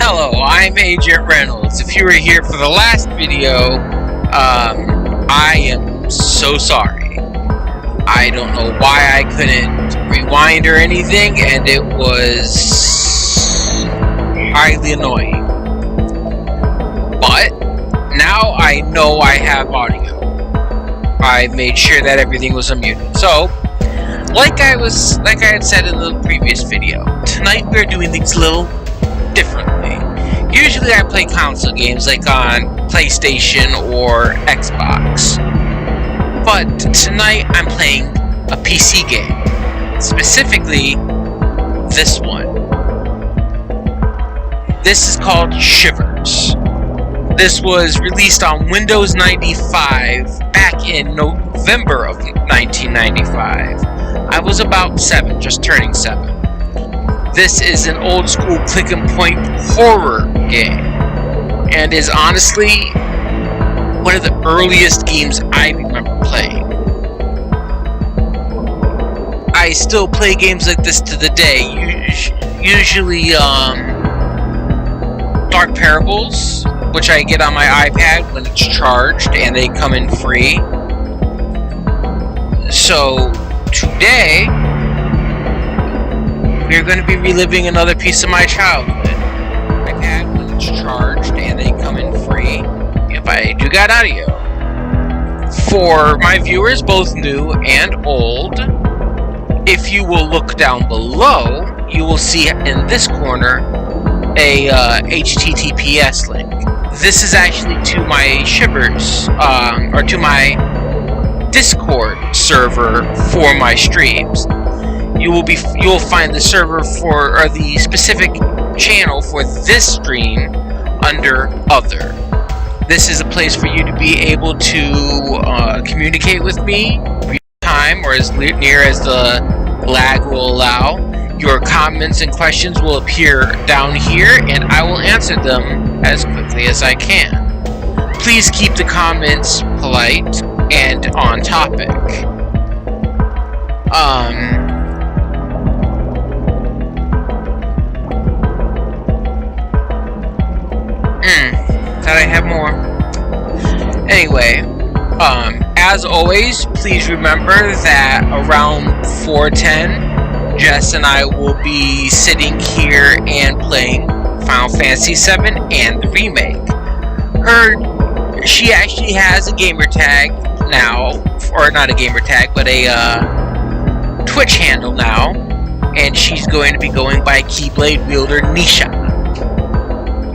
Hello, I'm Agent Reynolds. If you were here for the last video, I am so sorry. I don't know why I couldn't rewind or anything, and it was highly annoying. But now I know I have audio. I made sure that everything was unmuted. So, like I had said in the previous video, tonight we're doing things a little differently. Usually I play console games like on PlayStation or Xbox, but tonight I'm playing a PC game, specifically this one. This is called Shivers. This was released on Windows 95 back in November of 1995. I was about 7, just turning 7. This is an old school click and point horror game, and is honestly one of the earliest games I remember playing. I still play games like this to the day, usually Dark Parables, which I get on my iPad when it's charged and they come in free. So today we're going to be reliving another piece of my childhood. iPad when it's charged and they come in free if I do got audio. For my viewers, both new and old, if you will look down below, you will see in this corner a HTTPS link. This is actually to my Shivers, or to my Discord server for my streams. You will find the server for, or the specific channel for this stream under Other. This is a place for you to be able to communicate with me real time, or as near as the lag will allow. Your comments and questions will appear down here, and I will answer them as quickly as I can. Please keep the comments polite and on topic. Thought I had more. Anyway, as always, please remember that around 4:10, Jess and I will be sitting here and playing Final Fantasy VII and the remake. She actually has a gamer tag now, or not a gamer tag, but a Twitch handle now, and she's going to be going by Keyblade Wielder Nisha.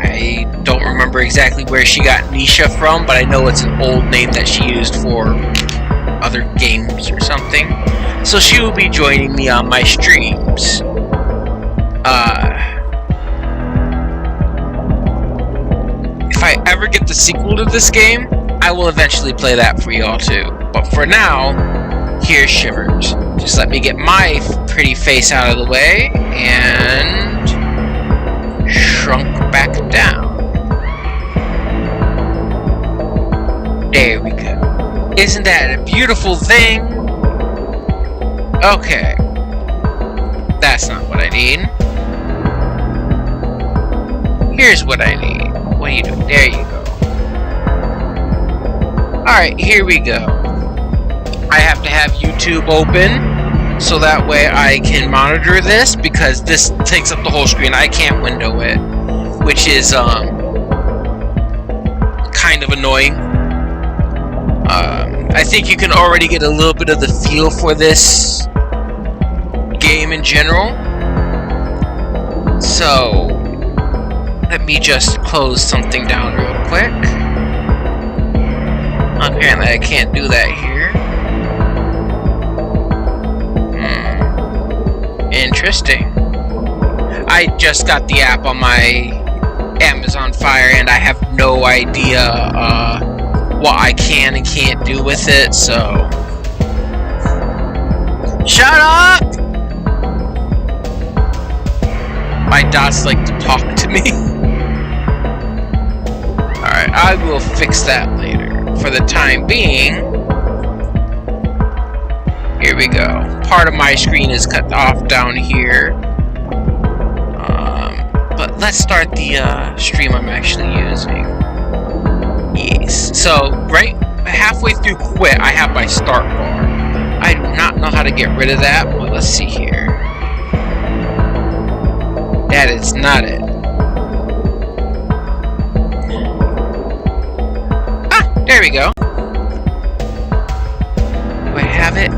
I don't remember exactly where she got Nisha from, but I know it's an old name that she used for other games or something. So she will be joining me on my streams. If I ever get the sequel to this game, I will eventually play that for y'all too. But for now, here's Shivers. Just let me get my pretty face out of the way and shrunk back down. There we go. Isn't that a beautiful thing? Okay. That's not what I need. Here's what I need. What are you doing? There you go. Alright, here we go. I have to have YouTube open so that way I can monitor this, because this takes up the whole screen. I can't window it, which is kind of annoying. I think you can already get a little bit of the feel for this game in general. So let me just close something down real quick. Apparently I can't do that here. Interesting. I just got the app on my Amazon Fire, and I have no idea what I can and can't do with it, so... Shut up! My dots like to talk to me. Alright, I will fix that later. For the time being, here we go. Part of my screen is cut off down here. But let's start the stream I'm actually using. Yes. So, right halfway through quit, I have my start bar. I do not know how to get rid of that, but let's see here. That is not it. Ah, there we go. Do I have it?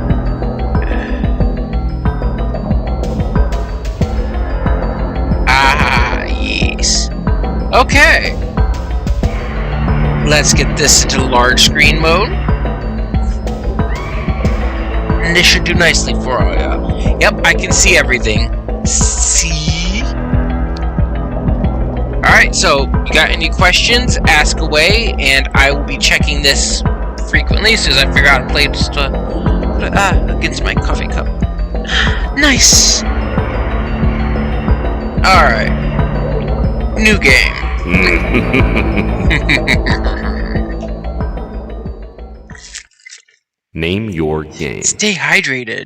Ah, yes. Okay. Let's get this into large screen mode. And this should do nicely for you. Yep, I can see everything. See? Alright, so you got any questions? Ask away, and I will be checking this frequently as soon as I figure out how to play just against my coffee cup. Nice! Alright. New game. Name your game. Stay hydrated.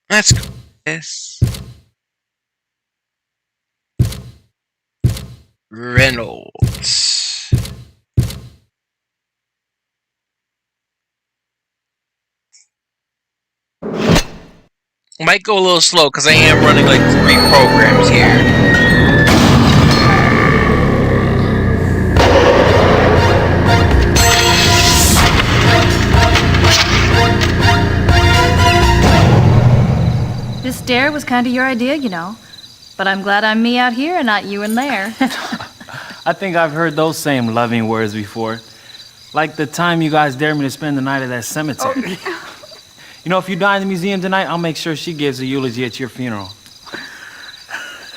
Let's go. This. Reynolds. Might go a little slow because I am running like 3 programs here. This dare was kind of your idea, you know. But I'm glad I'm me out here and not you in there. I think I've heard those same loving words before. Like the time you guys dared me to spend the night at that cemetery. You know, if you die in the museum tonight, I'll make sure she gives a eulogy at your funeral.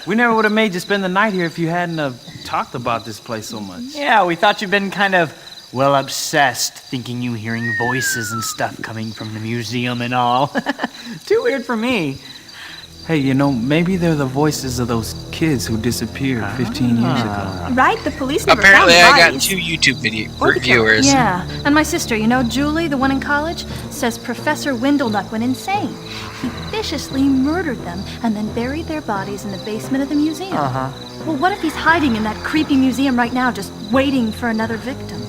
We never would have made you spend the night here if you hadn't have talked about this place so much. Yeah, we thought you'd been kind of, well, obsessed, thinking you hearing voices and stuff coming from the museum and all. Too weird for me. Hey, you know, maybe they're the voices of those kids who disappeared 15 years ago. Right, the police never Apparently found I got bodies. 2 YouTube viewers. Yeah, and my sister, you know, Julie, the one in college, says Professor Windlenut went insane. He viciously murdered them and then buried their bodies in the basement of the museum. Well, what if he's hiding in that creepy museum right now, just waiting for another victim?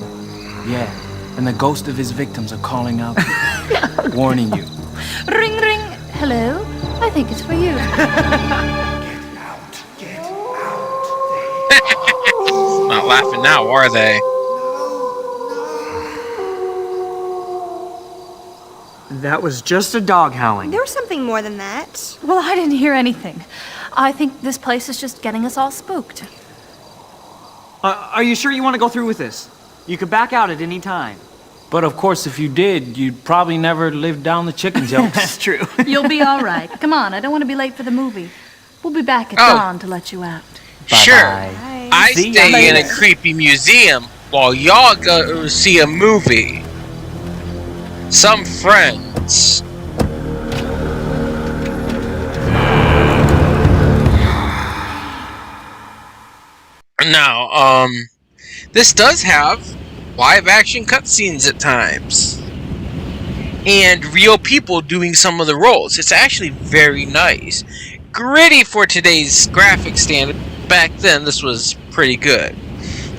Yeah, and the ghost of his victims are calling out, warning you. Ring, ring. Hello? I think it's for you. Not laughing now, are they? That was just a dog howling. There was something more than that. Well, I didn't hear anything. I think this place is just getting us all spooked. Are you sure you want to go through with this? You could back out at any time. But of course, if you did, you'd probably never live down the chicken jokes. That's true. You'll be all right. Come on, I don't want to be late for the movie. We'll be back at dawn to let you out. Sure. Bye-bye. I See ya stay in a later. creepy museum while y'all go see a movie. Some friends. Now, this does have live action cutscenes at times. And real people doing some of the roles. It's actually very nice. Gritty for today's graphic standard. Back then, this was pretty good.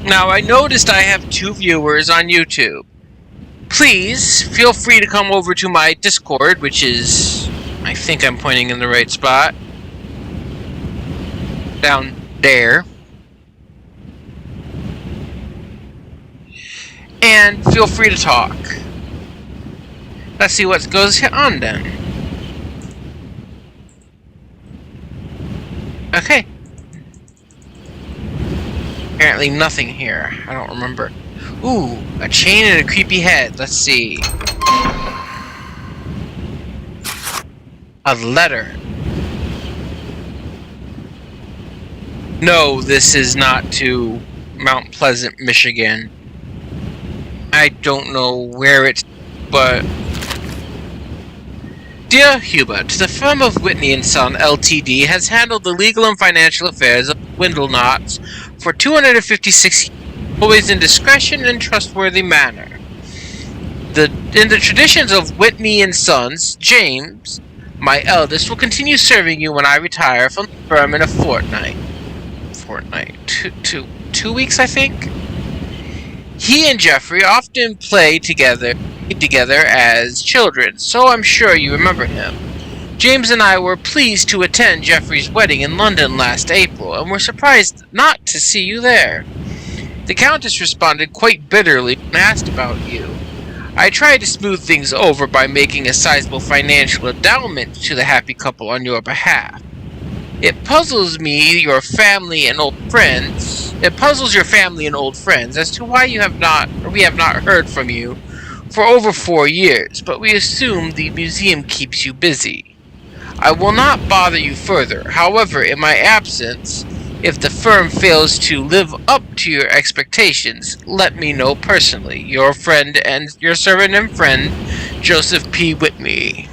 Now, I noticed I have 2 viewers on YouTube. Please, feel free to come over to my Discord, which is... I think I'm pointing in the right spot. Down there. And feel free to talk. Let's see what goes on then. Okay. Apparently nothing here. I don't remember. Ooh, a chain and a creepy head. Let's see. A letter. No, this is not to Mount Pleasant, Michigan. I don't know where it's, but... Dear Hubert, the firm of Whitney & Son, Ltd. has handled the legal and financial affairs of Windlenauts for 256 years, always in discretion and trustworthy manner. In the traditions of Whitney & Sons, James, My eldest will continue serving you when I retire from the firm in a fortnight. Two weeks, I think? He and Jeffrey often played together as children, so I'm sure you remember him. James and I were pleased to attend Jeffrey's wedding in London last April, and were surprised not to see you there. The Countess responded quite bitterly when asked about you. I tried to smooth things over by making a sizable financial endowment to the happy couple on your behalf. It puzzles your family and old friends as to why we have not heard from you for over 4 years, but we assume the museum keeps you busy. I will not bother you further. However, in my absence, if the firm fails to live up to your expectations, let me know personally. Your servant and friend, Joseph P. Whitney.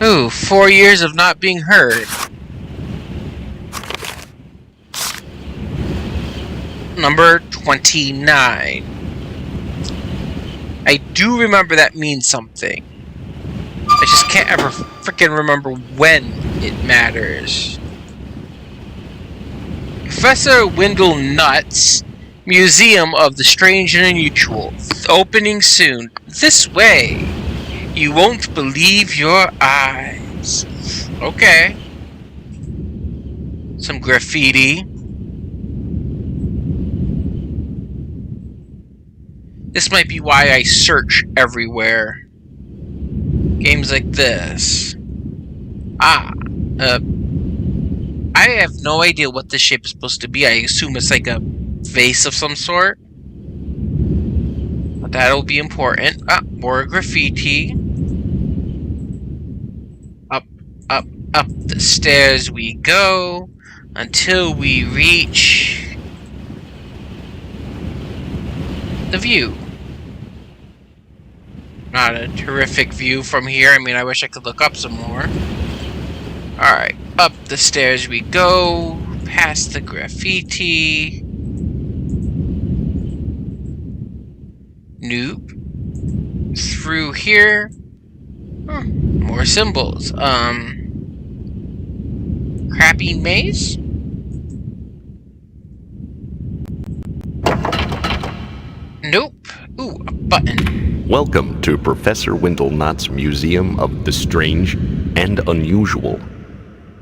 Ooh, 4 years of not being heard. Number 29. I do remember that means something. I just can't ever freaking remember when it matters. Professor Wendell Nutt's Museum of the Strange and Unusual. Opening soon. This way. You won't believe your eyes. Okay. Some graffiti. This might be why I search everywhere. Games like this. I have no idea what this shape is supposed to be. I assume it's like a vase of some sort. But that'll be important. More graffiti. Up the stairs we go until we reach the view. Not a terrific view from here. I mean, I wish I could look up some more. Alright, up the stairs we go, past the graffiti. Nope. Through here. More symbols. Crappy maze? Nope. Ooh, a button. Welcome to Professor Wendell Knott's Museum of the Strange and Unusual.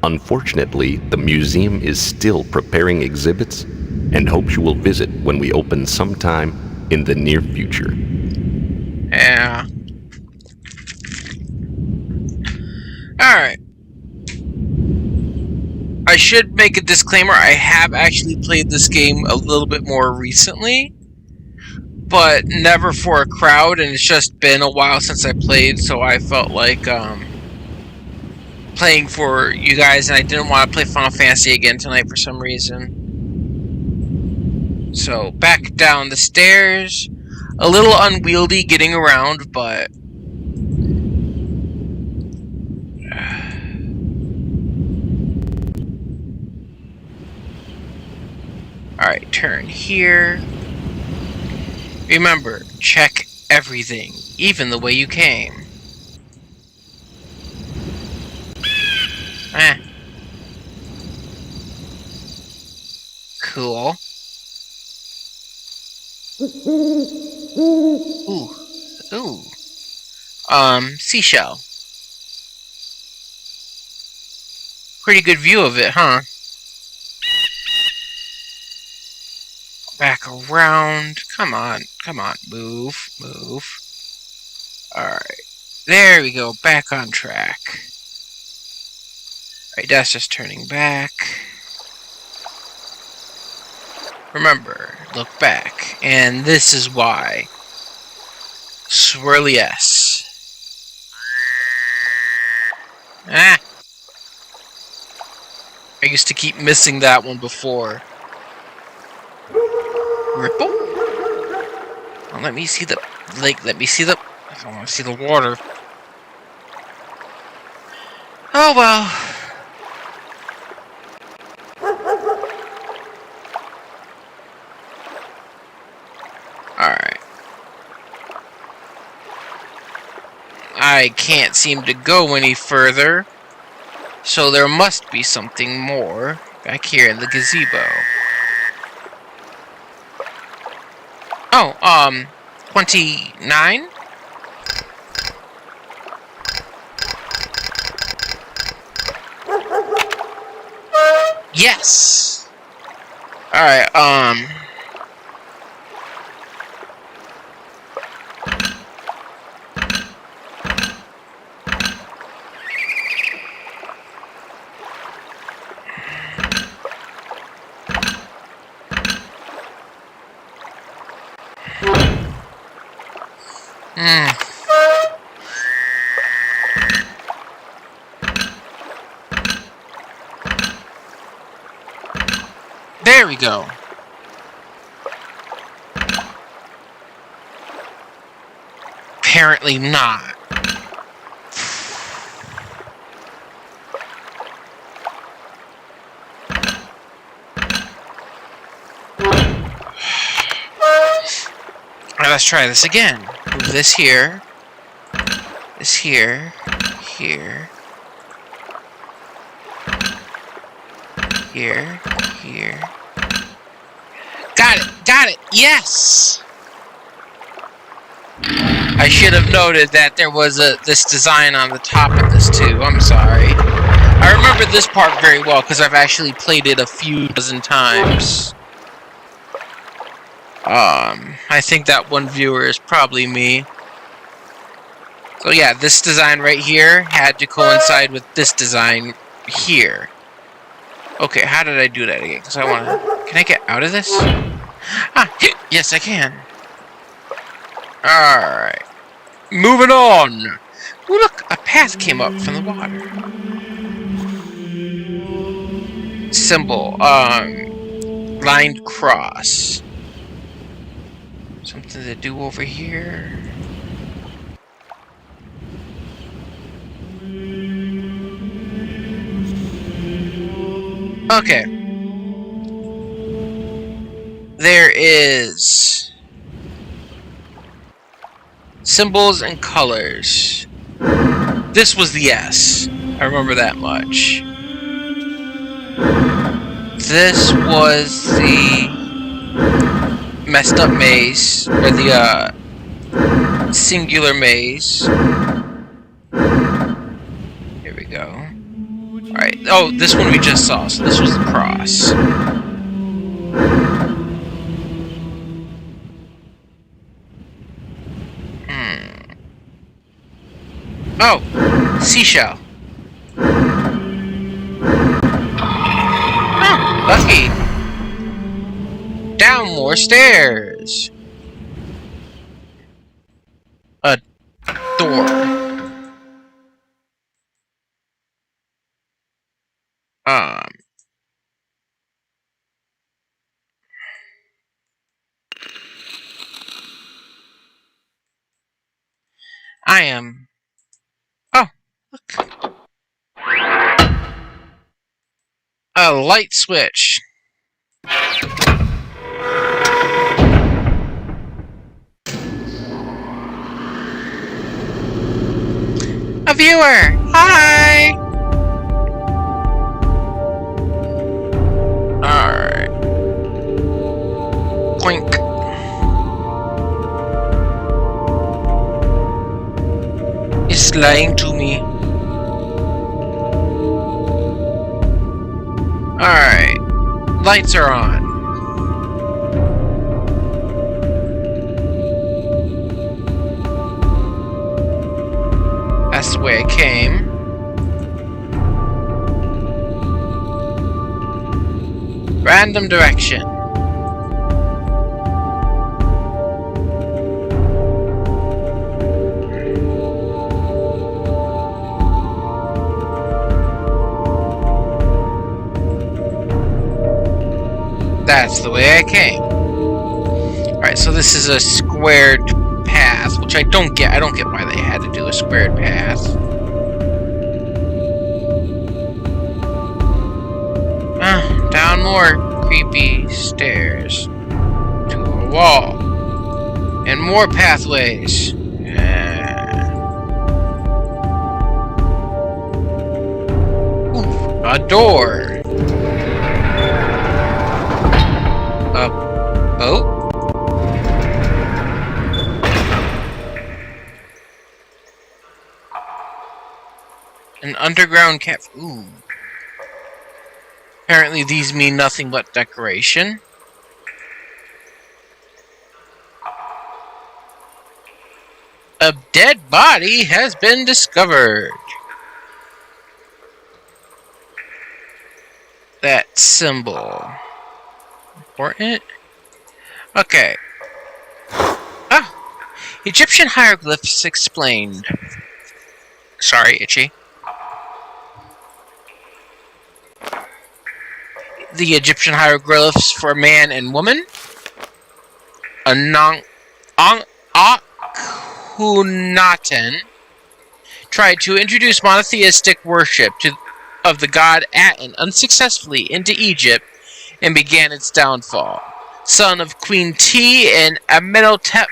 Unfortunately, the museum is still preparing exhibits and hopes you will visit when we open sometime in the near future. Yeah. Alright. I should make a disclaimer. I have actually played this game a little bit more recently, but never for a crowd, and it's just been a while since I played, so I felt like playing for you guys, and I didn't want to play Final Fantasy again tonight for some reason. So, back down the stairs. A little unwieldy getting around, but alright, turn here. Remember, check everything, even the way you came. Cool. Ooh. Seashell. Pretty good view of it, huh? Back around. Come on, move. Alright. There we go, back on track. Alright, that's just turning back. Remember, look back. And this is why. Swirly S. I used to keep missing that one before. Ripple? Oh, let me see the lake. I don't want to see the water. Oh well. Alright. I I can't seem to go any further. So there must be something more back here in the gazebo. Oh, 29? Yes! Alright, There we go. Apparently not. Alright, let's try this again. Move this here. This here. Here. Here. Here. Got it! Got it! Yes! I should have noted that there was this design on the top of this too. I'm sorry. I remember this part very well because I've actually played it a few dozen times. I think that one viewer is probably me. So yeah, this design right here had to coincide with this design here. Okay, how did I do that again? Because I want to... Can I get out of this? Ah, yes I can. Alright. Moving on. Ooh, look, a path came up from the water. Symbol, lined cross. Something to do over here. Okay. There is symbols and colors. This was the S. I remember that much. This was the messed up maze, or the singular maze. Here we go. Alright, oh, this one we just saw, so this was the cross. Oh, seashell. Oh, lucky. Down more stairs. A door. I am... Oh, look. A light switch. A viewer! Hi! Alright. Clink. He's lying to me. Alright. Lights are on. That's the way I came. Random direction. That's the way I came. Alright, so this is a squared path, which I don't get. I don't get why they had to do a squared path. Down more creepy stairs to a wall. And more pathways. A door. A boat? An underground cafe. Ooh. Apparently these mean nothing but decoration. A dead body has been discovered. That symbol. Important? Okay. Ah! Egyptian hieroglyphs explained. Sorry, Itchy. The Egyptian hieroglyphs for man and woman. Akhenaten tried to introduce monotheistic worship of the god Aten unsuccessfully into Egypt and began its downfall. Son of Queen T and Amenhotep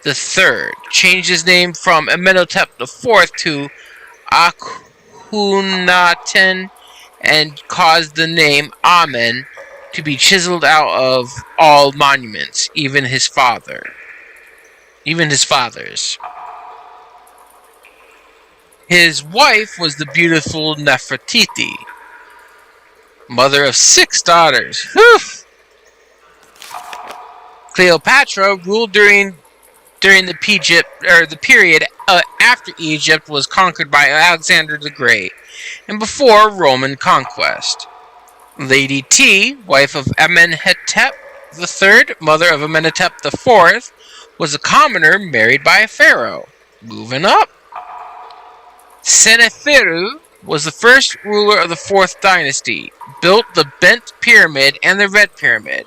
III, changed his name from Amenhotep IV to Akhenaten and caused the name Amen to be chiseled out of all monuments, even his father's. His wife was the beautiful Nefertiti, mother of 6 daughters. Whew! Cleopatra ruled during the period after Egypt was conquered by Alexander the Great and before Roman conquest. Lady T, wife of Amenhotep III, mother of Amenhotep IV, was a commoner married by a pharaoh. Moving up. Seneferu was the first ruler of the 4th dynasty, built the Bent Pyramid and the Red Pyramid.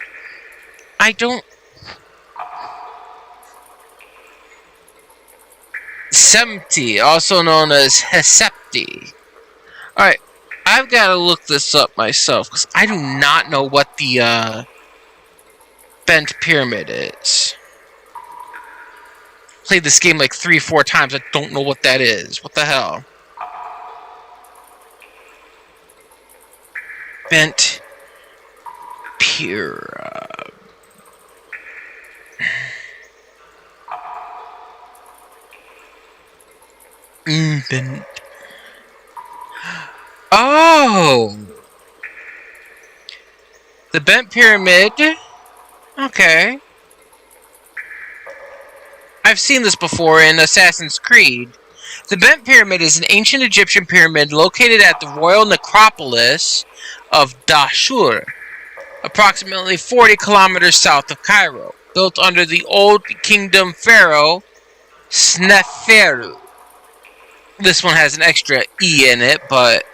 Semti, also known as Hesepti. Alright, I've got to look this up myself, because I do not know what the Bent Pyramid is. Played this game like 3-4 times, I don't know what that is. What the hell? Bent Pyramid. Bent. Oh! The Bent Pyramid. Okay. I've seen this before in Assassin's Creed. The Bent Pyramid is an ancient Egyptian pyramid located at the royal necropolis of Dashur, approximately 40 kilometers south of Cairo, built under the Old Kingdom pharaoh Sneferu. This one has an extra E in it, but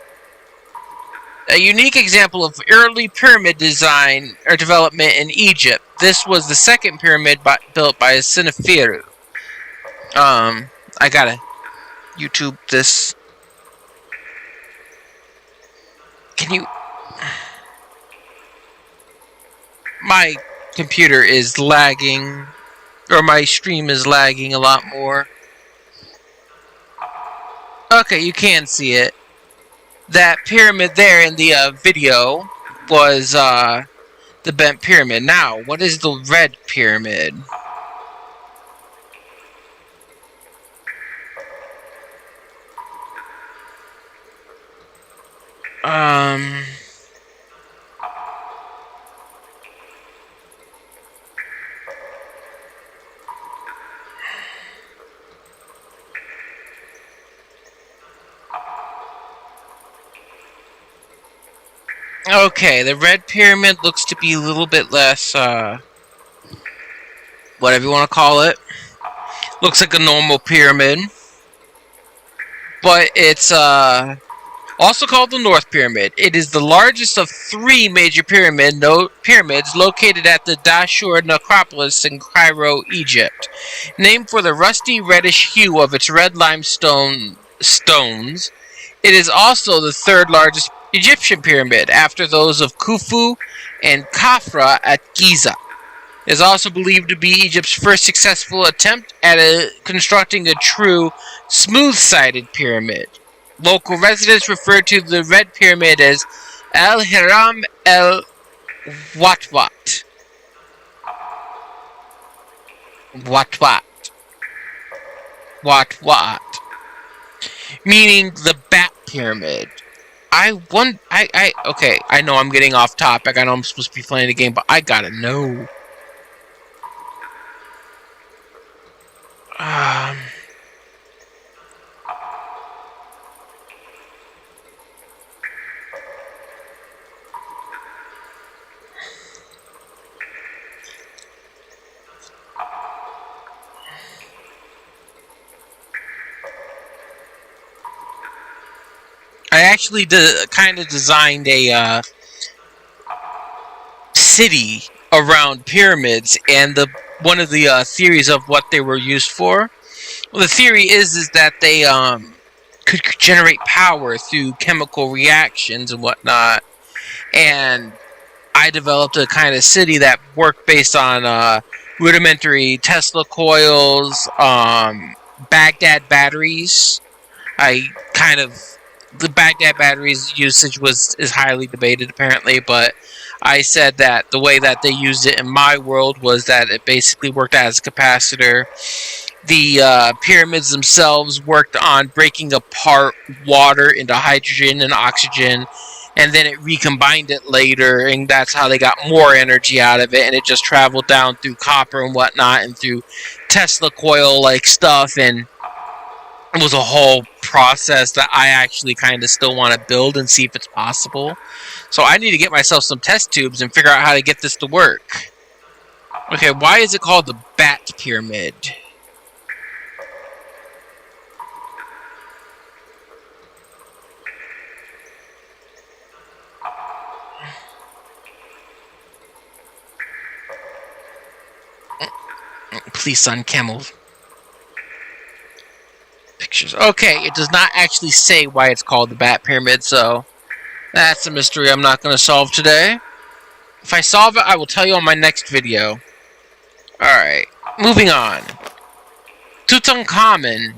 a unique example of early pyramid design or development in Egypt. This was the second pyramid built by Sneferu. I gotta YouTube this. Can you... My computer is lagging, or my stream is lagging a lot more. Okay, you can see it. That pyramid there in the video was the Bent Pyramid. Now, what is the Red Pyramid? Okay, the Red Pyramid looks to be a little bit less, whatever you want to call it. Looks like a normal pyramid. But it's, also called the North Pyramid. It is the largest of 3 major pyramids located at the Dashur necropolis in Cairo, Egypt. Named for the rusty reddish hue of its red limestone stones, it is also the 3rd largest Egyptian pyramid, after those of Khufu and Khafra at Giza. It is also believed to be Egypt's first successful attempt at constructing a true smooth-sided pyramid. Local residents refer to the Red Pyramid as El Hiram El Watwat. Watwat. Watwat. Meaning the Bat Pyramid. Okay, I know I'm getting off topic. I know I'm supposed to be playing the game, but I gotta know. I actually kind of designed a city around pyramids, and one of the theories of what they were used for. Well, the theory is that they could generate power through chemical reactions and whatnot, and I developed a kind of city that worked based on rudimentary Tesla coils, Baghdad batteries. The Baghdad batteries usage is highly debated apparently, but I said that the way that they used it in my world was that it basically worked as a capacitor. The pyramids themselves worked on breaking apart water into hydrogen and oxygen, and then it recombined it later, and that's how they got more energy out of it, and it just traveled down through copper and whatnot, and through Tesla coil-like stuff, and it was a whole process that I actually kind of still want to build and see if it's possible. So I need to get myself some test tubes and figure out how to get this to work. Okay, why is it called the Bat Pyramid? Please, son, camel. Pictures. Okay, it does not actually say why it's called the Bat Pyramid, so that's a mystery I'm not going to solve today. If I solve it, I will tell you on my next video. Alright, moving on. Tutankhamun,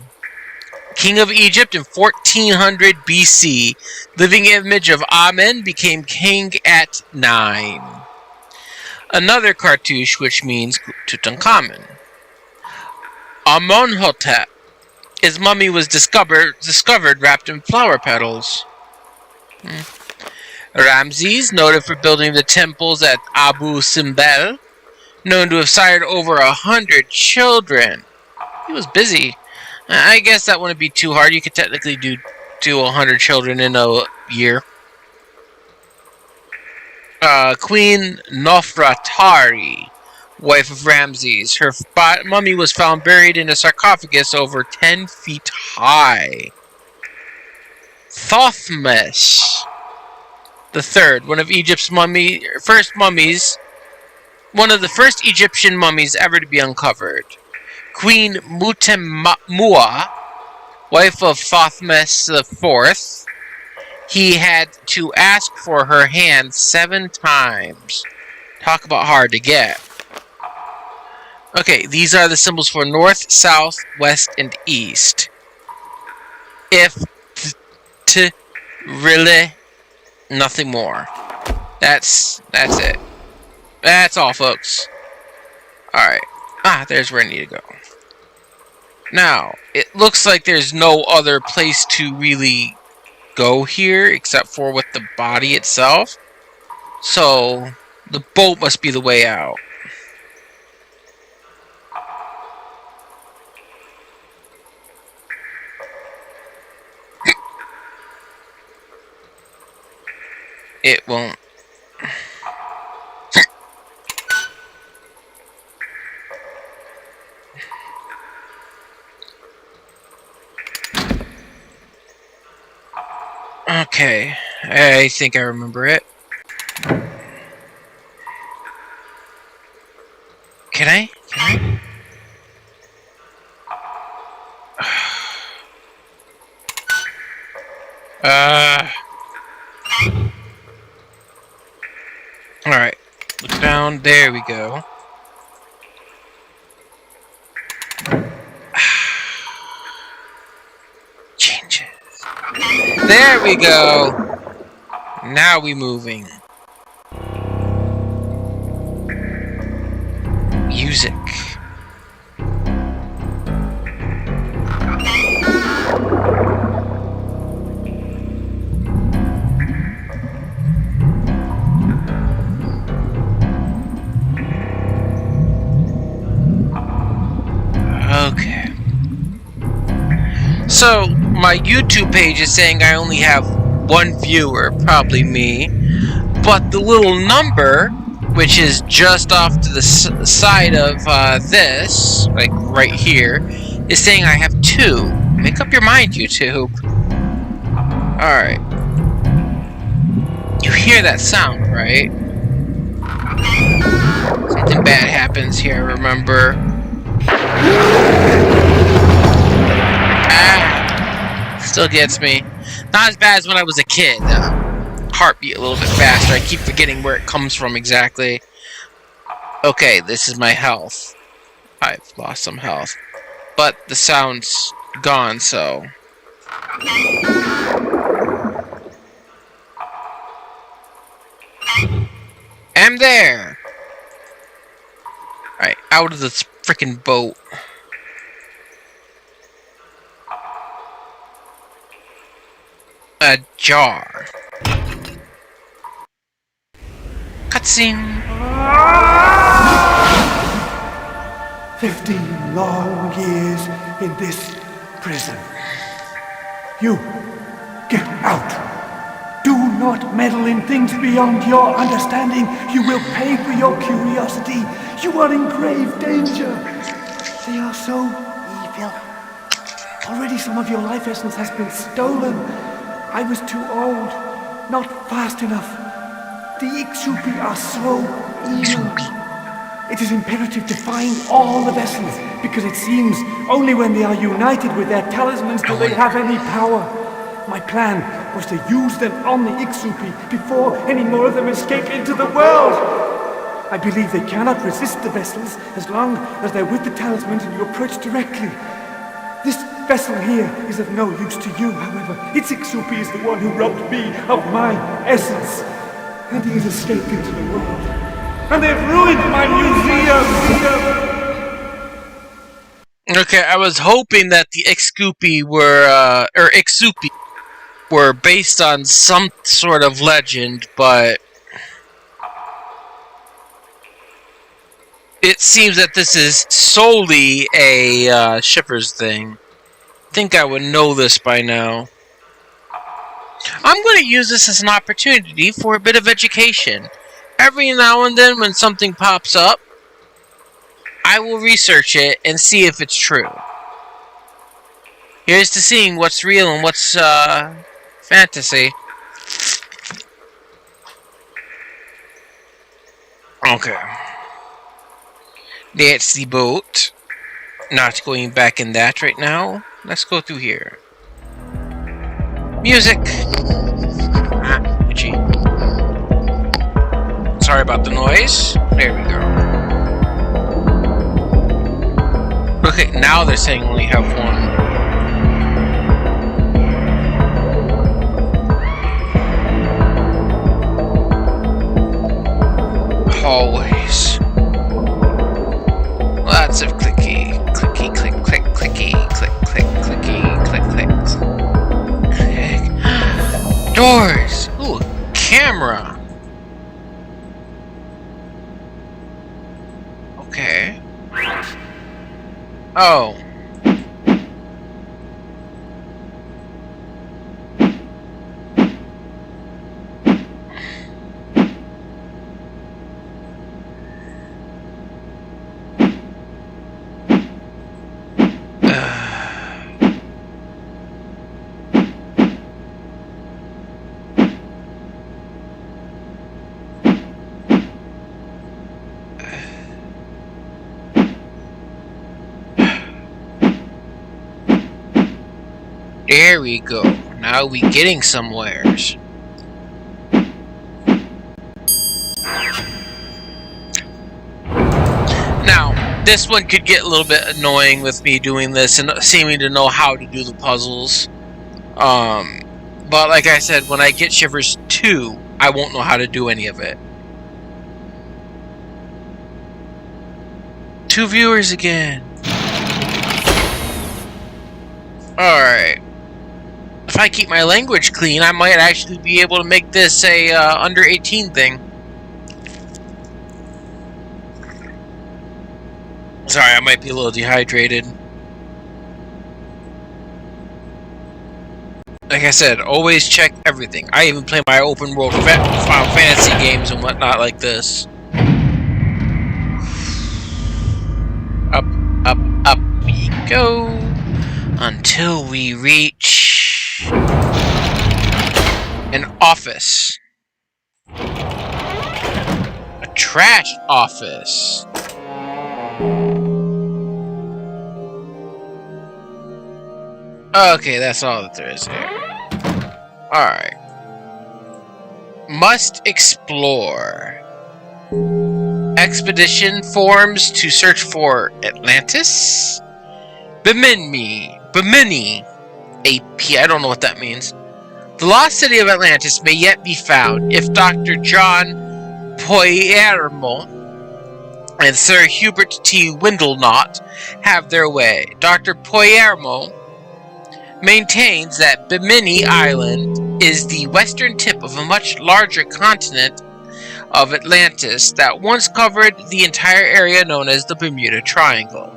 king of Egypt in 1400 BC, living image of Amen, became king at 9. Another cartouche, which means Tutankhamun. Amonhotep. His mummy was discovered wrapped in flower petals. Ramses, noted for building the temples at Abu Simbel, known to have sired over 100 children. He was busy. I guess that wouldn't be too hard. You could technically do 100 children in a year. Queen Nofretari, wife of Ramses. Her mummy was found buried in a sarcophagus over 10 feet high. Thothmes III, one of the first Egyptian mummies ever to be uncovered. Queen Mutemua, wife of Thothmes IV, he had to ask for her hand 7 times. Talk about hard to get. Okay, these are the symbols for north, south, west, and east. If, really, nothing more. That's it. That's all, folks. Alright. There's where I need to go. Now, it looks like there's no other place to really go here except for with the body itself. So, the boat must be the way out. It won't. Okay, I think I remember it. Can I? Alright. Look down. There we go. Changes. There we go. Now we moving. Music. Okay. So, my YouTube page is saying I only have one viewer, probably me, but the little number, which is just off to the side of this, like right here, is saying I have 2. Make up your mind, YouTube. Alright. You hear that sound, right? Something bad happens here, remember? Still gets me. Not as bad as when I was a kid. Heartbeat a little bit faster. I keep forgetting where it comes from exactly. Okay, this is my health. I've lost some health. But the sound's gone, so... I'm there! Alright, out of this freaking boat. A jar. Cutscene. 15 long years in this prison. You, get out. Do not meddle in things beyond your understanding. You will pay for your curiosity. You are in grave danger. They are so evil. Already some of your life essence has been stolen. I was too old, not fast enough. The Ixupi are so evil. It is imperative to find all the vessels, because it seems only when they are united with their talismans do they have any power. My plan was to use them on the Ixupi before any more of them escape into the world. I believe they cannot resist the vessels as long as they're with the talismans and you approach directly. This vessel here is of no use to you, however. Its Ixupi is the one who robbed me of my essence. And he has escaped into the world. And they've ruined my museum! Okay, I was hoping that the Ixupi were based on some sort of legend, but it seems that this is solely a Shivers thing. I think I would know this by now. I'm going to use this as an opportunity for a bit of education. Every now and then when something pops up, I will research it and see if it's true. Here's to seeing what's real and what's fantasy. Okay. That's the boat. Not going back in that right now. Let's go through here. Music! Ah, itchy. Sorry about the noise. There we go. Okay, now they're saying only have one. Hallways. Lots of clicky, clicky, click, click, clicky, click, click, clicky, click, click. Doors! Ooh, a camera! Okay. Oh. There we go. Now we getting somewheres. Now, this one could get a little bit annoying with me doing this and seeming to know how to do the puzzles. But like I said, when I get Shivers 2, I won't know how to do any of it. 2 viewers again. Alright. If I keep my language clean, I might actually be able to make this a under 18 thing. Sorry, I might be a little dehydrated. Like I said, always check everything. I even play my open world Final Fantasy games and whatnot like this. Up, up, up we go until we reach an office. A trash office. Okay, that's all that there is here. Alright. Must explore. Expedition forms to search for Atlantis? Bimini. AP, I don't know what that means. The lost city of Atlantis may yet be found if Dr. John Poyermo and Sir Hubert T. Windlenot have their way. Dr. Poyermo maintains that Bimini Island is the western tip of a much larger continent of Atlantis that once covered the entire area known as the Bermuda Triangle.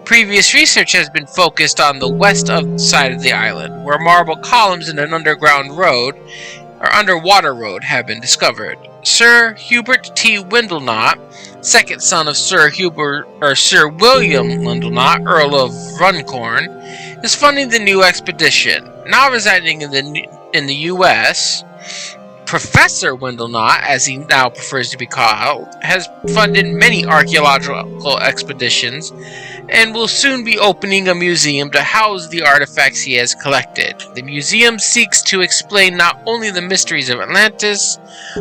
Previous research has been focused on the west side of the island, where marble columns in an underwater road have been discovered. Sir Hubert T. Windlenot, second son of Sir William Windlenot, Earl of Runcorn, is funding the new expedition. Now residing in the U.S., Professor Windlenot, as he now prefers to be called, has funded many archaeological expeditions and will soon be opening a museum to house the artifacts he has collected. The museum seeks to explain not only the mysteries of Atlantis,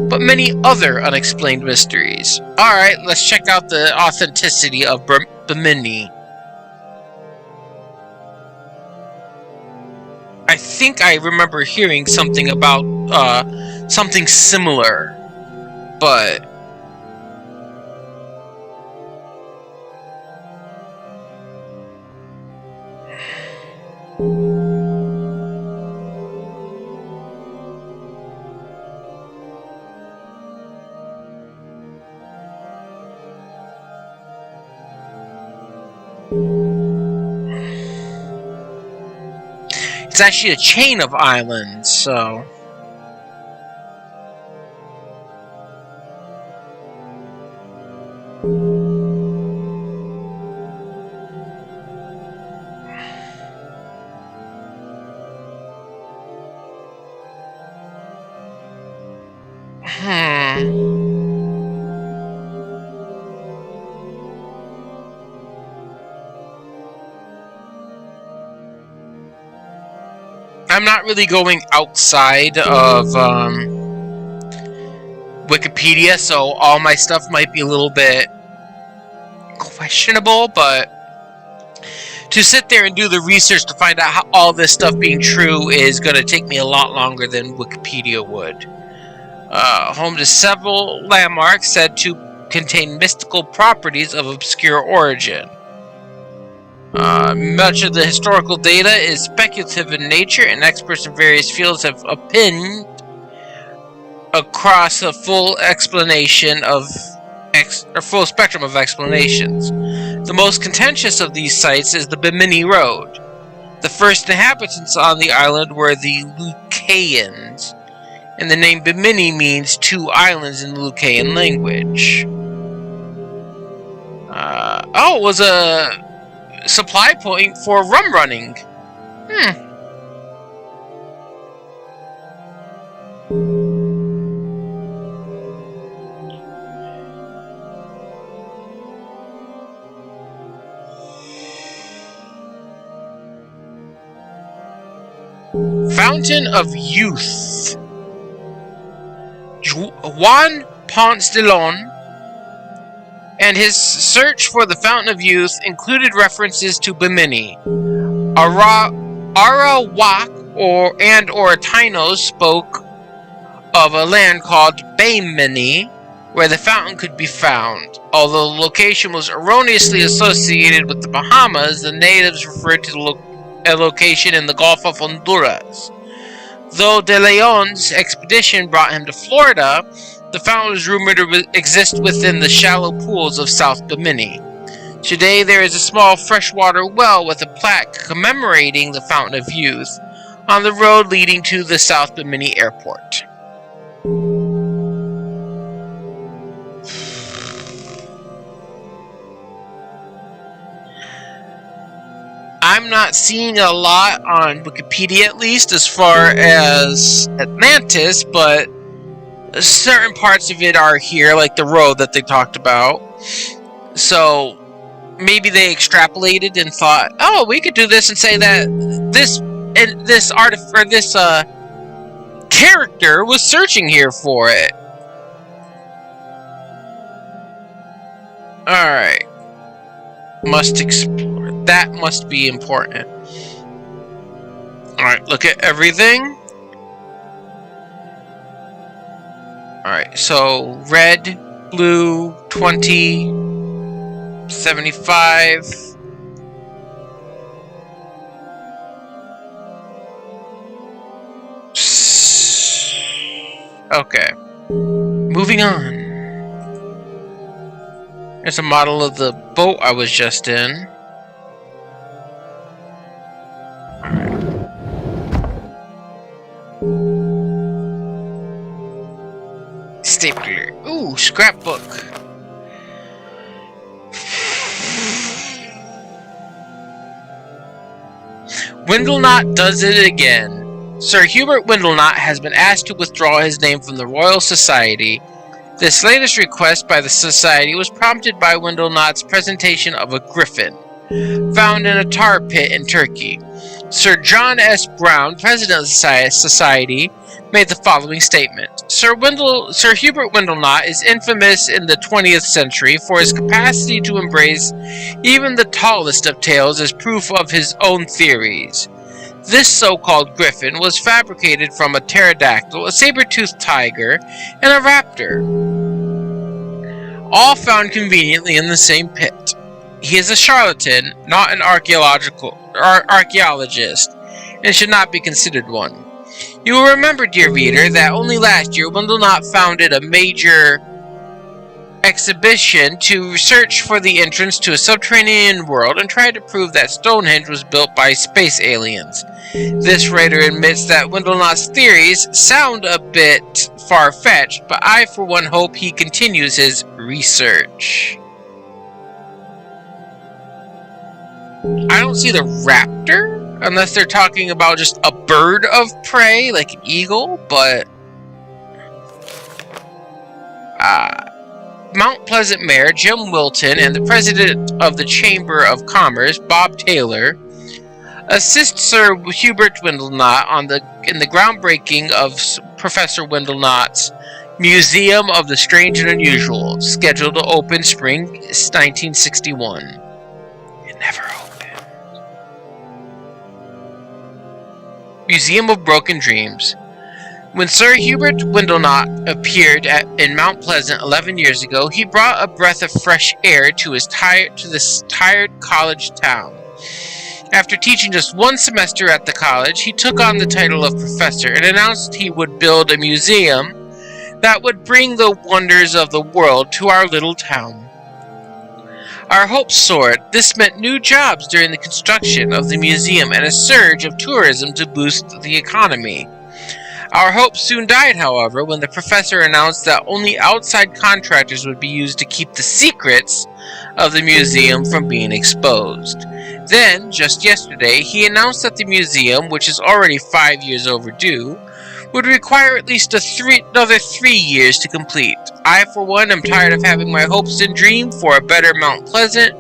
but many other unexplained mysteries. Alright, let's check out the authenticity of Bimini. I think I remember hearing something about something similar, but it's actually a chain of islands, so I'm not really going outside of Wikipedia, so all my stuff might be a little bit questionable, but to sit there and do the research to find out how all this stuff being true is going to take me a lot longer than Wikipedia would. Home to several landmarks said to contain mystical properties of obscure origin. Much of the historical data is speculative in nature, and experts in various fields have opined across a full spectrum of explanations. The most contentious of these sites is the Bimini Road. The first inhabitants on the island were the Lucaeans, and the name Bimini means two islands in the Lucaean language. It was a supply point for rum running. Fountain of Youth. Juan Ponce de Leon and his search for the Fountain of Youth included references to Bimini, Arawak or Tynos spoke of a land called Baymini, where the fountain could be found. Although the location was erroneously associated with the Bahamas, the natives referred to a location in the Gulf of Honduras. Though De Leon's expedition brought him to Florida, the fountain was rumored to exist within the shallow pools of South Bimini. Today there is a small freshwater well with a plaque commemorating the Fountain of Youth on the road leading to the South Bimini Airport. I'm not seeing a lot on Wikipedia, at least, as far as Atlantis, but certain parts of it are here, like the road that they talked about. So maybe they extrapolated and thought, oh, we could do this and say that this character was searching here for it. Alright. Must explore. That must be important. Alright, look at everything. Alright, so red, blue, 20, 75. Okay. Moving on. There's a model of the boat I was just in. Stapler. Ooh, scrapbook. Windlenot does it again. Sir Hubert Windlenot has been asked to withdraw his name from the Royal Society. This latest request by the Society was prompted by Windlenot's presentation of a griffin, found in a tar pit in Turkey. Sir John S. Brown, president of the Society, made the following statement. Sir Hubert Windlenot is infamous in the 20th century for his capacity to embrace even the tallest of tales as proof of his own theories. This so-called griffin was fabricated from a pterodactyl, a saber-toothed tiger, and a raptor, all found conveniently in the same pit. He is a charlatan, not an archaeologist, and should not be considered one. You will remember, dear reader, that only last year Windlenot founded a major exhibition to search for the entrance to a subterranean world and tried to prove that Stonehenge was built by space aliens. This writer admits that Windlenot's theories sound a bit far-fetched, but I for one hope he continues his research. I don't see the raptor, unless they're talking about just a bird of prey, like an eagle, but Mount Pleasant Mayor Jim Wilton and the President of the Chamber of Commerce, Bob Taylor, assist Sir Hubert Windlenot in the groundbreaking of Professor Windlenot's Museum of the Strange and Unusual, scheduled to open spring 1961. It never opened. Museum of Broken Dreams. When Sir Hubert Windlenot appeared in Mount Pleasant 11 years ago, he brought a breath of fresh air to this tired college town. After teaching just one semester at the college, he took on the title of professor and announced he would build a museum that would bring the wonders of the world to our little town. Our hopes soared. This meant new jobs during the construction of the museum and a surge of tourism to boost the economy. Our hopes soon died, however, when the professor announced that only outside contractors would be used to keep the secrets of the museum from being exposed. Then, just yesterday, he announced that the museum, which is already 5 years overdue, would require at least another 3 years to complete. I, for one, am tired of having my hopes and dream for a better Mount Pleasant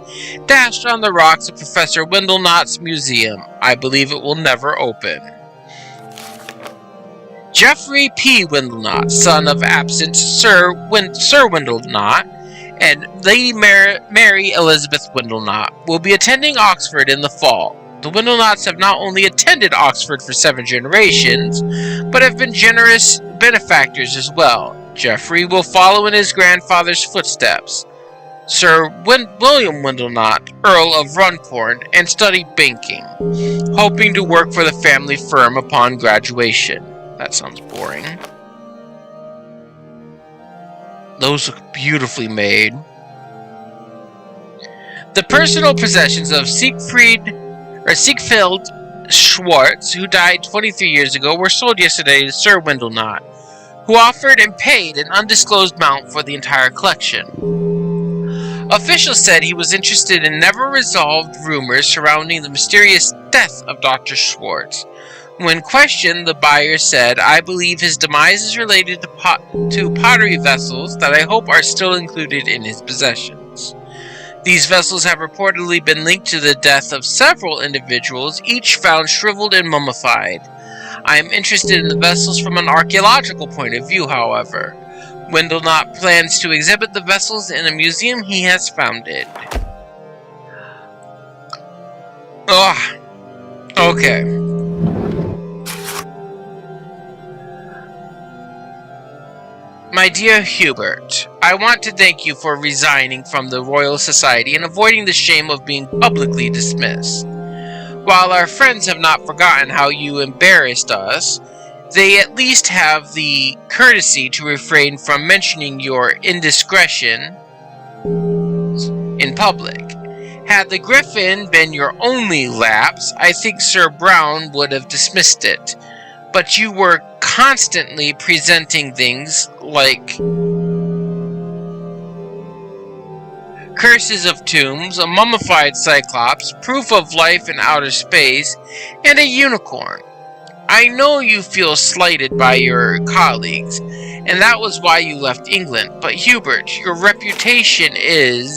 dashed on the rocks of Professor Windlenot's museum. I believe it will never open. Geoffrey P. Windlenot, son of absent Sir Windlenot, and Lady Mary Elizabeth Windlenot, will be attending Oxford in the fall. The Windleknots have not only attended Oxford for 7 generations, but have been generous benefactors as well. Geoffrey will follow in his grandfather's footsteps, Sir William Windlenot, Earl of Runcorn, and study banking, hoping to work for the family firm upon graduation. That sounds boring. Those look beautifully made. The personal possessions of Siegfried Schwartz, who died 23 years ago, were sold yesterday to Sir Windlenot, who offered and paid an undisclosed amount for the entire collection. Officials said he was interested in never-resolved rumors surrounding the mysterious death of Dr. Schwartz. When questioned, the buyer said, "I believe his demise is related to pottery vessels that I hope are still included in his possessions. These vessels have reportedly been linked to the death of several individuals, each found shriveled and mummified. I am interested in the vessels from an archaeological point of view, however. Windlenot plans to exhibit the vessels in a museum he has founded." Ugh. Okay. My dear Hubert, I want to thank you for resigning from the Royal Society and avoiding the shame of being publicly dismissed. While our friends have not forgotten how you embarrassed us, they at least have the courtesy to refrain from mentioning your indiscretion in public. Had the Griffin been your only lapse, I think Sir Brown would have dismissed it. But you were constantly presenting things like curses of tombs, a mummified cyclops, proof of life in outer space, and a unicorn. I know you feel slighted by your colleagues, and that was why you left England. But Hubert, your reputation is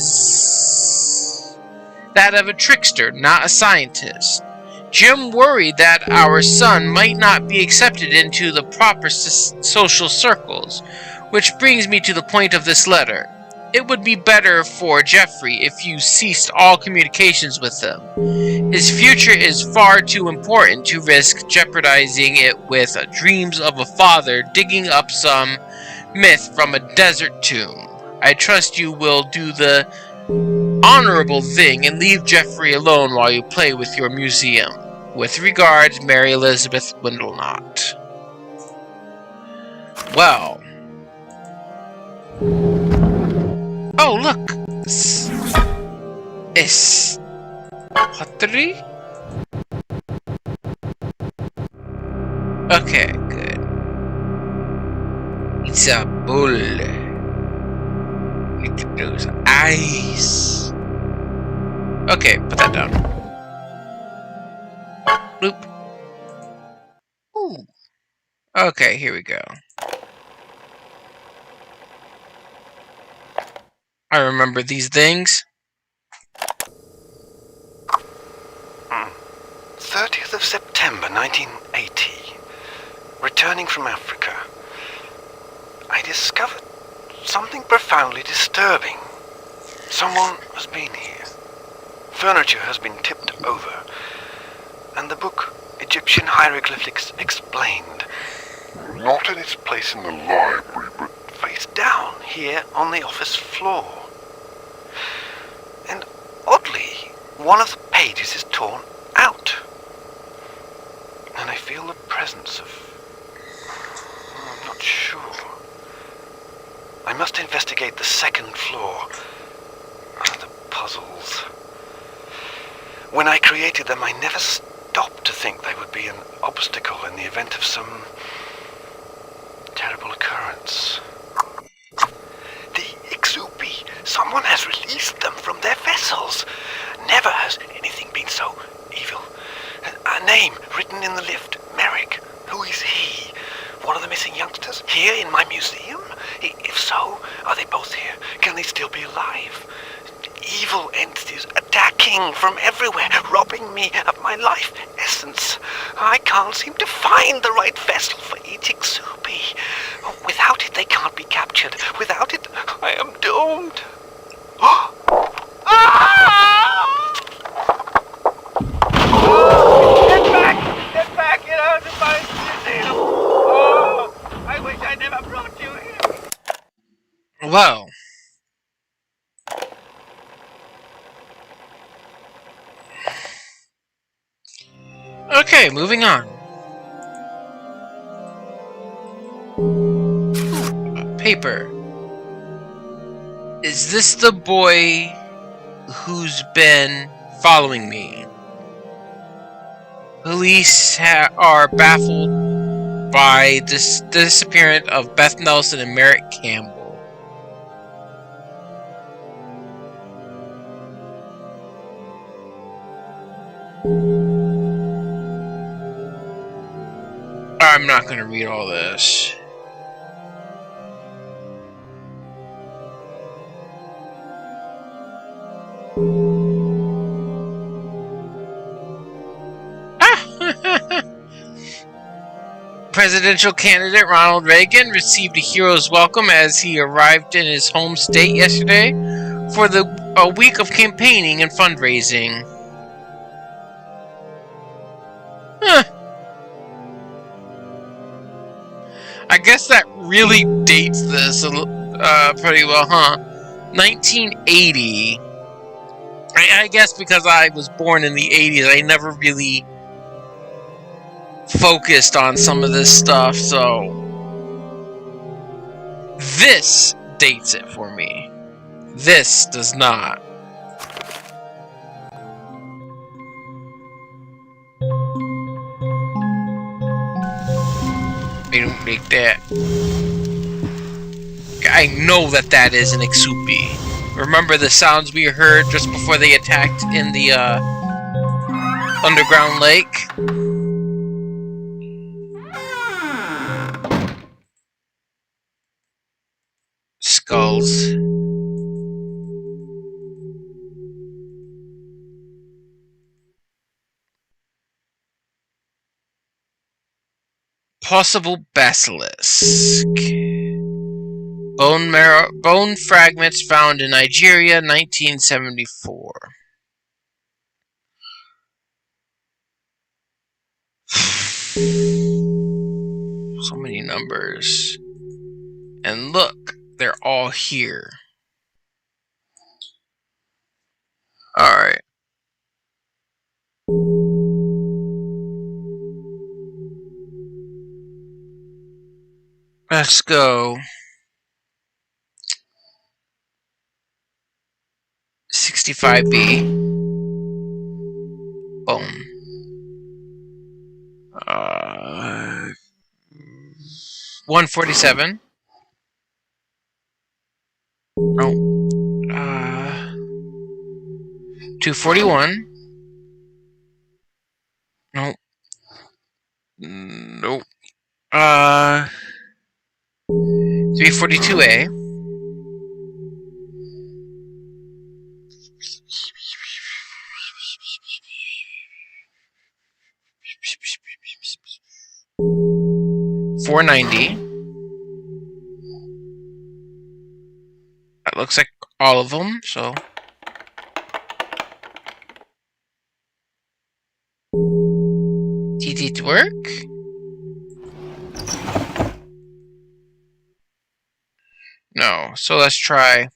that of a trickster, not a scientist. Jim worried that our son might not be accepted into the proper social circles, which brings me to the point of this letter. It would be better for Geoffrey if you ceased all communications with him. His future is far too important to risk jeopardizing it with dreams of a father digging up some myth from a desert tomb. I trust you will do the honorable thing and leave Geoffrey alone while you play with your museum. With regards, Mary Elizabeth Windlenot. Well. Oh, look! It's pottery? Okay, good. It's a bull. Look at those eyes. Okay, put that down. Bloop. Ooh. Okay, here we go. I remember these things. 30th of September 1980. Returning from Africa, I discovered something profoundly disturbing. Someone has been here. Furniture has been tipped over, and the book Egyptian Hieroglyphics Explained, not in its place in the library, but face down here on the office floor. And oddly, one of the pages is torn out. And I feel the presence of... I'm not sure. I must investigate the second floor. The puzzles. When I created them, I never stopped to think they would be an obstacle in the event of some terrible occurrence. The Ixupi. Someone has released them from their vessels. Never has anything been so evil. A name written in the lift. Merrick. Who is he? One of the missing youngsters? Here in my museum? If so, are they both here? Can they still be alive? Evil entities attacking from everywhere, robbing me of my life essence. I can't seem to find the right vessel for each Ixupi. Without it, they can't be captured. Without it, I am doomed. Ah! Well. Okay, moving on. Paper. Is this the boy who's been following me? Police are baffled by the disappearance of Beth Nelson and Merritt Campbell. I'm not going to read all this. Presidential candidate Ronald Reagan received a hero's welcome as he arrived in his home state yesterday for a week of campaigning and fundraising. Huh. I guess that really dates this pretty well, huh? 1980. I guess because I was born in the 80s, I never really focused on some of this stuff, so this dates it for me. This does not. They don't make that. I know that is an Exupi. Remember the sounds we heard just before they attacked in the underground lake? Skulls. Possible basilisk. Bone fragments found in Nigeria, 1974. So many numbers. And look, they're all here. Alright. Let's go. 65B. Bone. 147. No. 241. Nope. Nope. 342A. $490. That looks like all of them, so. Did it work? No, so let's try.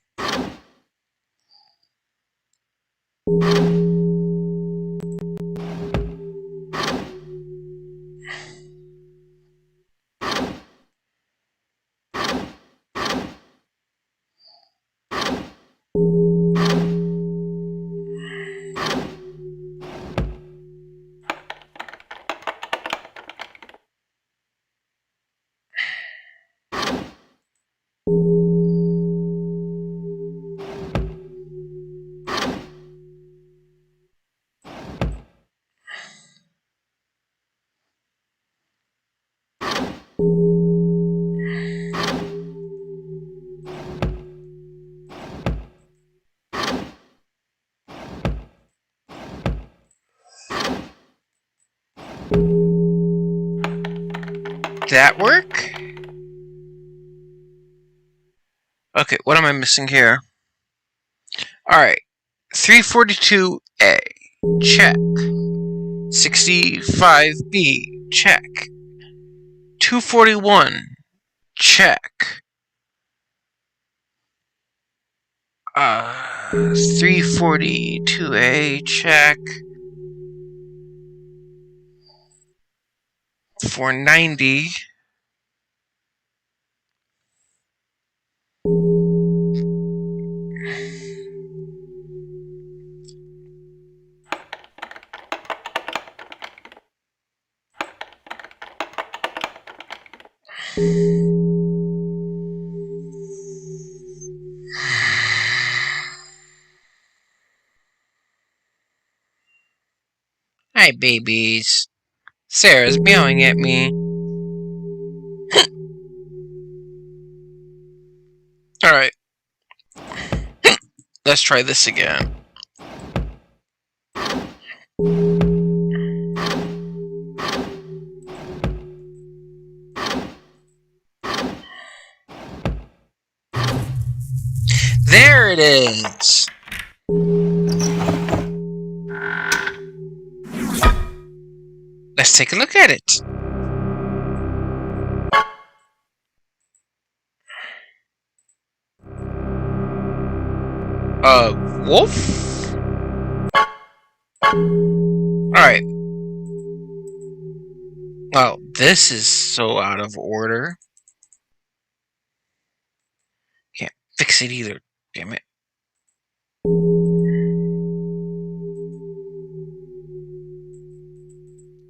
Did that work? Okay, what am I missing here? Alright. 342A. Check. 65B. Check. 241. Check. 342A, check. 490. Hi, babies. Sarah's meowing at me. Alright. Let's try this again. There it is! Let's take a look at it. Wolf? Alright. Well, this is so out of order. Can't fix it either, damn it.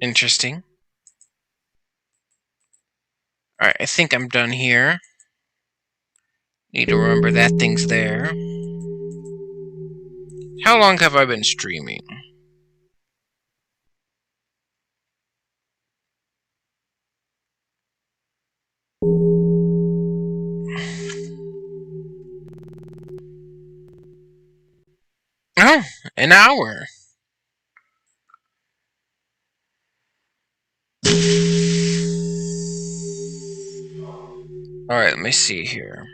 Interesting. Alright, I think I'm done here. Need to remember that thing's there. How long have I been streaming? Oh, an hour. Alright, let me see here.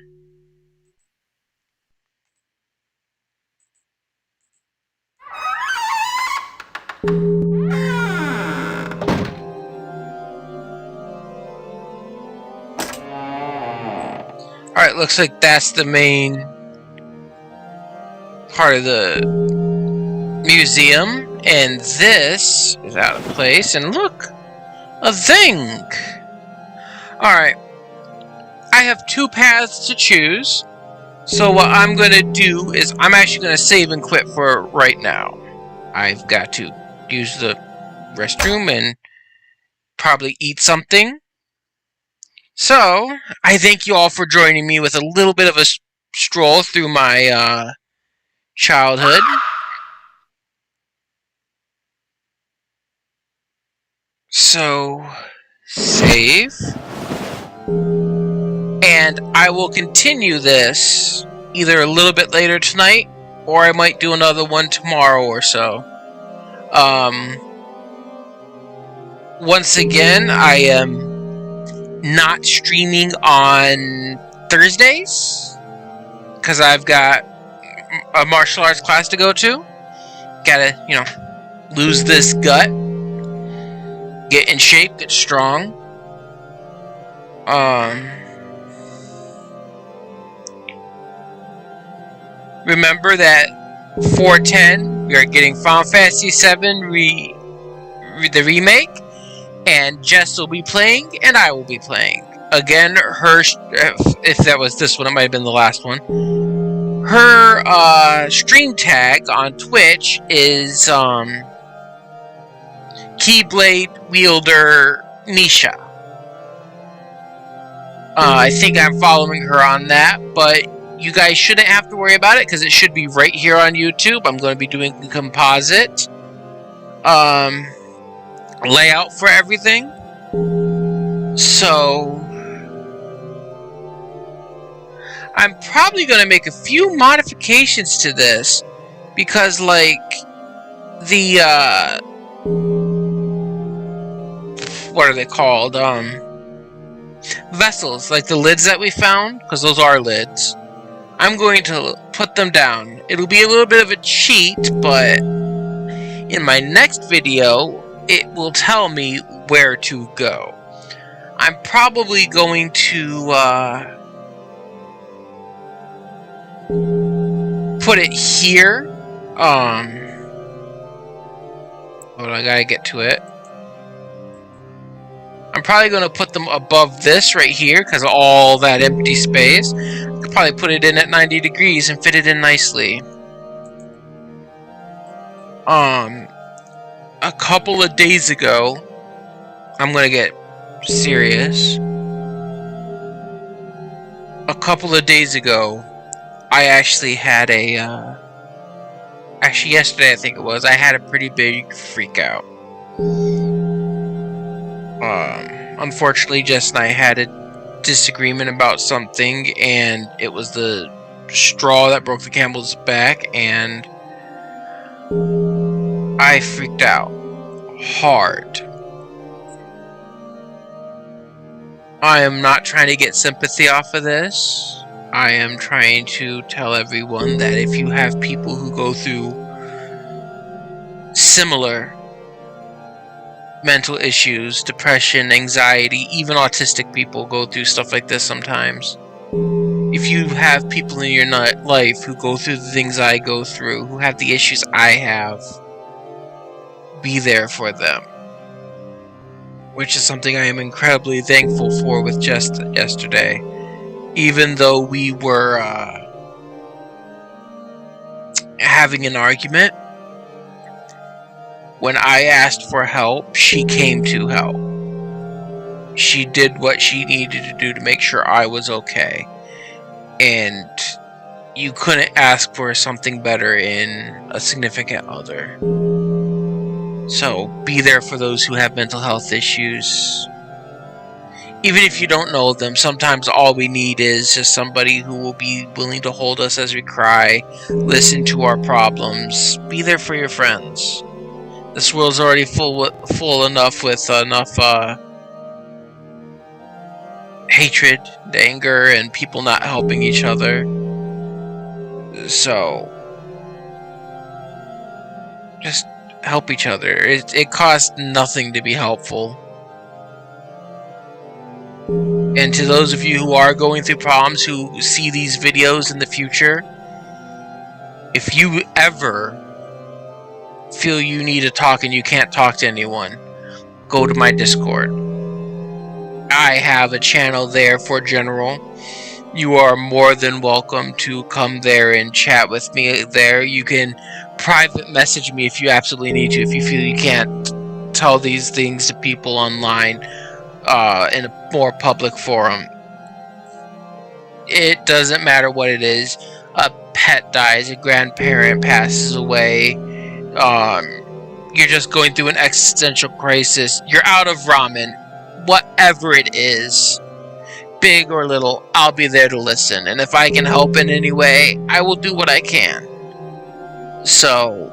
Alright, looks like that's the main part of the museum. And this is out of place. And look! A thing! Alright. I have two paths to choose. So what I'm going to do is I'm actually going to save and quit for right now. I've got to use the restroom and probably eat something. So, I thank you all for joining me with a little bit of a stroll through my childhood. So, save. And I will continue this either a little bit later tonight, or I might do another one tomorrow or so. Once again, I am not streaming on Thursdays because I've got a martial arts class to go to. Gotta, you know, lose this gut, get in shape, get strong. Remember that 410, we are getting Final Fantasy VII the remake, and Jess will be playing, and I will be playing. Again, her, if that was this one, it might have been the last one. Her stream tag on Twitch is Keyblade Wielder Nisha. I think I'm following her on that, but you guys shouldn't have to worry about it because it should be right here on YouTube. I'm going to be doing a composite layout for everything. So I'm probably going to make a few modifications to this because, like, the what are they called? Vessels, like the lids that we found, because those are lids. I'm going to put them down. It'll be a little bit of a cheat, but in my next video, it will tell me where to go. I'm probably going to put it here. Hold on, I gotta get to it. I'm probably gonna put them above this right here because of all that empty space. I could probably put it in at 90 degrees and fit it in nicely. A couple of days ago, I'm gonna get serious. A couple of days ago, I actually had a, actually yesterday I think it was, I had a pretty big freak out. Unfortunately, Jess and I had a disagreement about something, and it was the straw that broke the camel's back, and I freaked out hard. I am not trying to get sympathy off of this. I am trying to tell everyone that if you have people who go through similar mental issues, depression, anxiety, even autistic people go through stuff like this sometimes. If you have people in your life who go through the things I go through, who have the issues I have, be there for them. Which is something I am incredibly thankful for with just yesterday. Even though we were having an argument, when I asked for help, she came to help. She did what she needed to do to make sure I was okay. And you couldn't ask for something better in a significant other. So, be there for those who have mental health issues. Even if you don't know them, sometimes all we need is just somebody who will be willing to hold us as we cry, listen to our problems. Be there for your friends. This world's already full enough with enough hatred, anger, and people not helping each other. So, just help each other. It costs nothing to be helpful. And to those of you who are going through problems, who see these videos in the future, if you ever feel you need to talk and you can't talk to anyone, go to my Discord. I have a channel there for general. You are more than welcome to come there and chat with me there. You can private message me if you absolutely need to, if you feel you can't tell these things to people online in a more public forum. It doesn't matter what it is. A pet dies, a grandparent passes away, you're just going through an existential crisis, you're out of ramen, whatever it is, big or little, I'll be there to listen. And if I can help in any way, I will do what I can. So,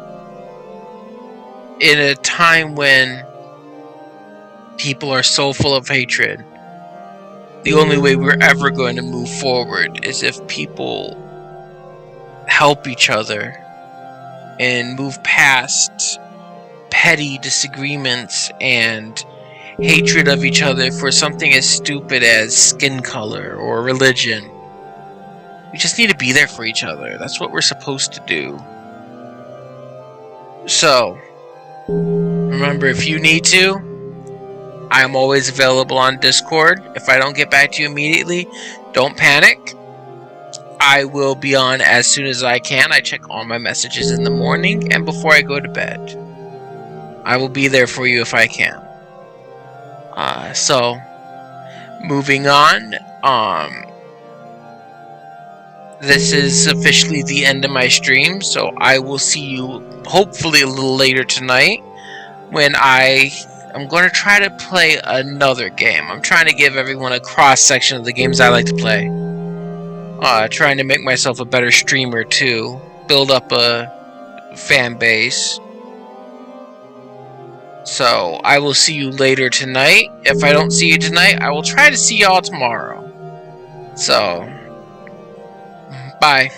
in a time when people are so full of hatred, the only way we're ever going to move forward is if people help each other and move past petty disagreements and hatred of each other for something as stupid as skin color or religion. We just need to be there for each other. That's what we're supposed to do. So, remember, if you need to, I am always available on Discord. If I don't get back to you immediately, don't panic. I will be on as soon as I can. I check all my messages in the morning and before I go to bed. I will be there for you if I can. So, moving on. This is officially the end of my stream, so I will see you hopefully a little later tonight when I'm going to try to play another game. I'm trying to give everyone a cross-section of the games I like to play. Trying to make myself a better streamer too. Build up a fan base. So, I will see you later tonight. If I don't see you tonight, I will try to see y'all tomorrow. So, bye.